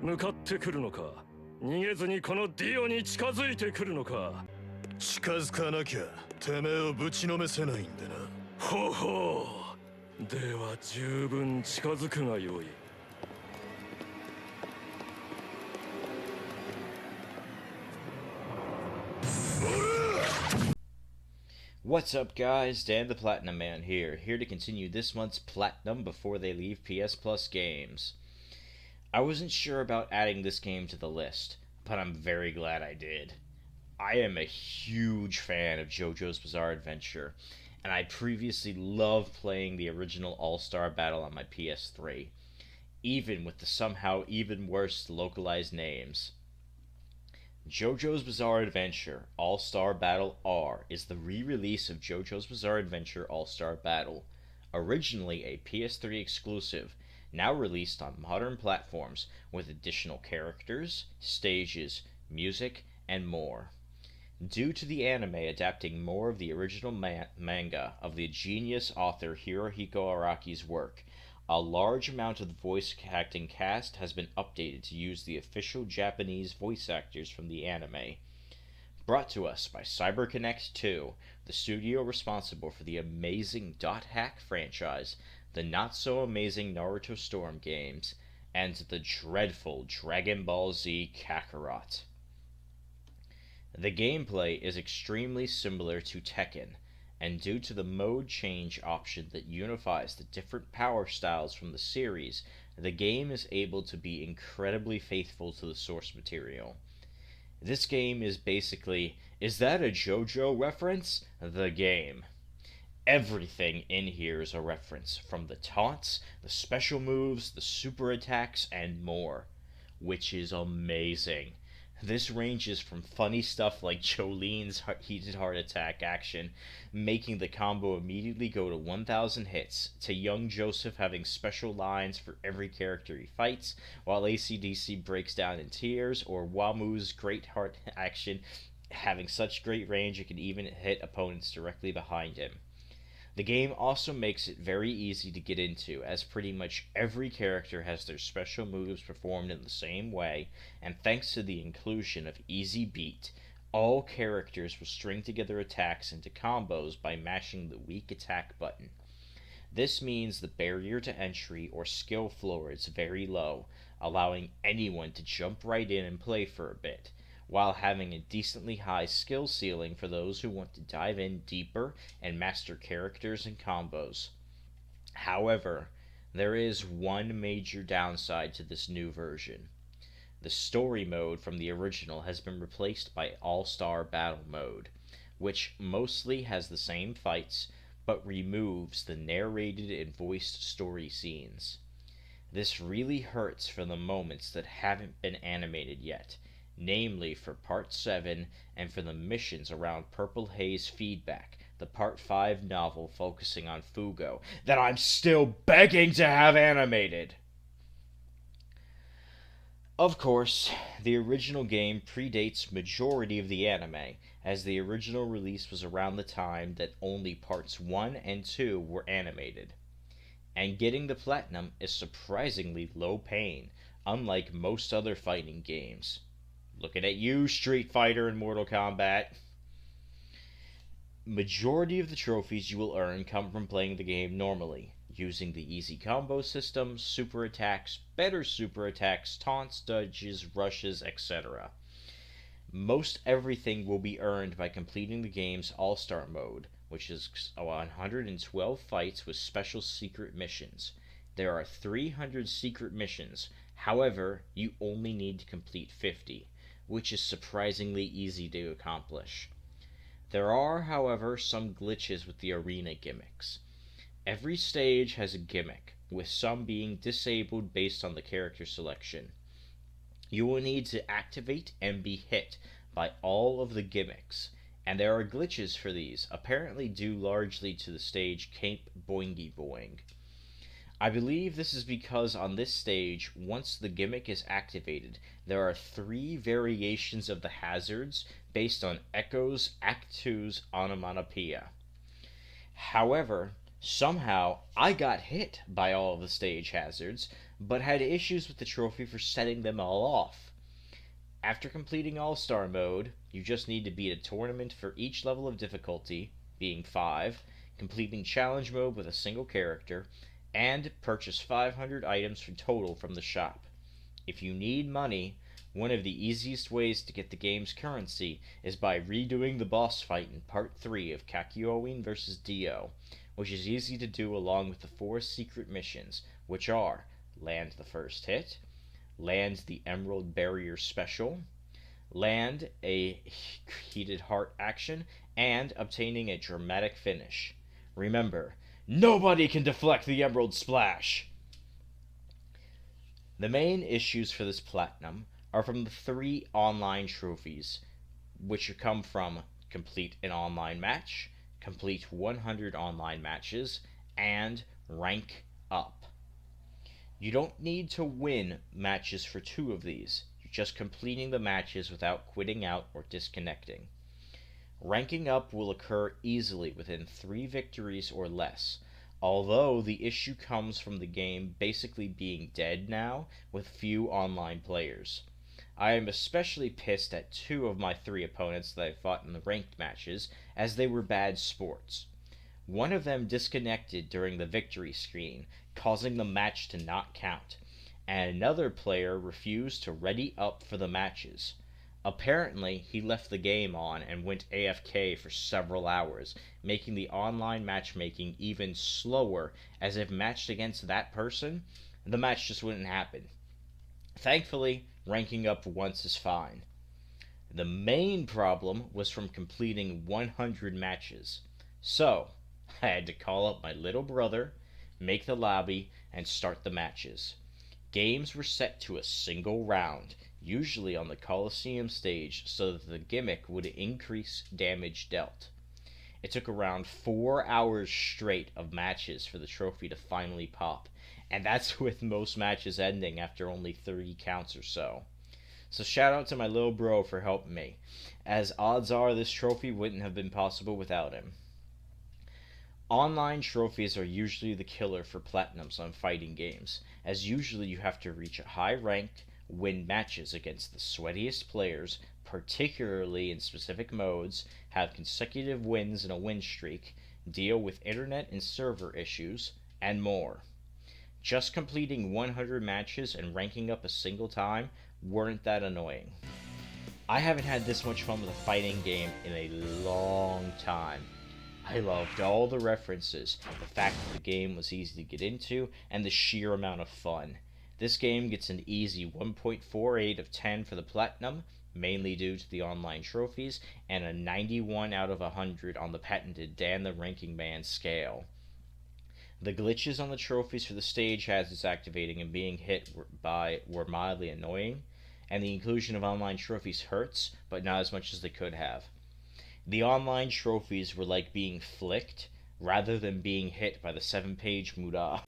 向かってくるのか、逃げずにこのディオに近づいてくるのか。近づかなきゃてめえをぶちのめせないんでな。ほほう、では十分近づくがよい。What's up guys, Dan the Platinum Man here to continue this month's Platinum before they leave PS Plus games. I wasn't sure about adding this game to the list, but I'm very glad I did. I am a huge fan of JoJo's Bizarre Adventure, and I previously loved playing the original All-Star Battle on my PS3, even with the somehow even worse localized names. JoJo's Bizarre Adventure All-Star Battle R is the re-release of JoJo's Bizarre Adventure All-Star Battle, originally a PS3 exclusive, now released on modern platforms with additional characters, stages, music, and more. Due to the anime adapting more of the original manga of the genius author Hirohiko Araki's work, a large amount of the voice acting cast has been updated to use the official Japanese voice actors from the anime. Brought to us by CyberConnect 2, the studio responsible for the amazing Dot Hack franchise, the not-so-amazing Naruto Storm games, and the dreadful Dragon Ball Z Kakarot. The gameplay is extremely similar to Tekken, and due to the mode change option that unifies the different power styles from the series, the game is able to be incredibly faithful to the source material. This game is basically, is that a JoJo reference? The game. Everything in here is a reference, from the taunts, the special moves, the super attacks, and more, which is amazing. This ranges from funny stuff like Jolene's heated heart attack action, making the combo immediately go to 1,000 hits, to young Joseph having special lines for every character he fights, while AC/DC breaks down in tears, or Wamu's great heart action having such great range it can even hit opponents directly behind him. The game also makes it very easy to get into, as pretty much every character has their special moves performed in the same way, and thanks to the inclusion of Easy Beat, all characters will string together attacks into combos by mashing the weak attack button. This means the barrier to entry or skill floor is very low, allowing anyone to jump right in and play for a bit, while having a decently high skill ceiling for those who want to dive in deeper and master characters and combos. However, there is one major downside to this new version. The story mode from the original has been replaced by All-Star Battle mode, which mostly has the same fights, but removes the narrated and voiced story scenes. This really hurts for the moments that haven't been animated yet, namely for Part 7 and for the missions around Purple Haze Feedback, the Part 5 novel focusing on Fugo, that I'm still begging to have animated! Of course, the original game predates majority of the anime, as the original release was around the time that only Parts 1 and 2 were animated. And getting the Platinum is surprisingly low pain, unlike most other fighting games. Looking at you, Street Fighter and Mortal Kombat. Majority of the trophies you will earn come from playing the game normally, using the easy combo system, super attacks, better super attacks, taunts, dodges, rushes, etc. Most everything will be earned by completing the game's All-Star mode, which is 112 fights with special secret missions. There are 300 secret missions, however, you only need to complete 50. Which is surprisingly easy to accomplish. There are, however, some glitches with the arena gimmicks. Every stage has a gimmick, with some being disabled based on the character selection. You will need to activate and be hit by all of the gimmicks, and there are glitches for these, apparently due largely to the stage Cape Boingy Boing. I believe this is because on this stage, once the gimmick is activated, there are 3 variations of the hazards based on Echo's Act 2's onomatopoeia. However, somehow I got hit by all of the stage hazards, but had issues with the trophy for setting them all off. After completing All-Star mode, you just need to beat a tournament for each level of difficulty, being 5, completing challenge mode with a single character, and purchase 500 items for total from the shop. If you need money, one of the easiest ways to get the game's currency is by redoing the boss fight in Part 3 of Kakyoin vs. Dio, which is easy to do along with the 4 secret missions, which are land the first hit, land the Emerald Barrier Special, land a Heated Heart action, and obtaining a dramatic finish. Remember, nobody can deflect the Emerald Splash! The main issues for this platinum are from the 3 online trophies, which come from complete an online match, complete 100 online matches, and rank up. You don't need to win matches for 2 of these, you're just completing the matches without quitting out or disconnecting. Ranking up will occur easily within 3 victories or less, although the issue comes from the game basically being dead now with few online players. I am especially pissed at 2 of my 3 opponents that I fought in the ranked matches, as they were bad sports. One of them disconnected during the victory screen, causing the match to not count, and another player refused to ready up for the matches. Apparently, he left the game on and went AFK for several hours, making the online matchmaking even slower, as if matched against that person, the match just wouldn't happen. Thankfully, ranking up once is fine. The main problem was from completing 100 matches. So, I had to call up my little brother, make the lobby, and start the matches. Games were set to a single round, usually on the Coliseum stage, so that the gimmick would increase damage dealt. It took around 4 hours straight of matches for the trophy to finally pop, and that's with most matches ending after only 30 counts or so. So shout out to my little bro for helping me, as odds are this trophy wouldn't have been possible without him. Online trophies are usually the killer for platinums on fighting games, as usually you have to reach a high rank, win matches against the sweatiest players, particularly in specific modes, have consecutive wins in a win streak, deal with internet and server issues, and more. Just completing 100 matches and ranking up a single time weren't that annoying. I haven't had this much fun with a fighting game in a long time. I loved all the references, the fact that the game was easy to get into, and the sheer amount of fun. This game gets an easy 1.48 of 10 for the platinum, mainly due to the online trophies, and a 91 out of 100 on the patented Dan the Ranking Man scale. The glitches on the trophies for the stage hazards activating and being hit by were mildly annoying, and the inclusion of online trophies hurts, but not as much as they could have. The online trophies were like being flicked, rather than being hit by the 7-page Muda.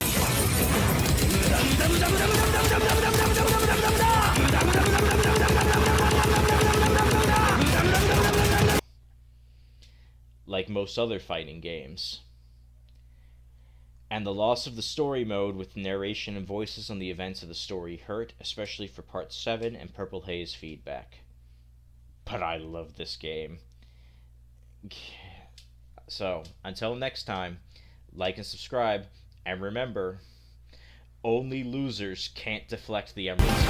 Like most other fighting games. And the loss of the story mode with narration and voices on the events of the story hurt, especially for Part 7 and Purple Haze feedback. But I love this game. So, until next time, like and subscribe, and remember, only losers can't deflect the emeralds.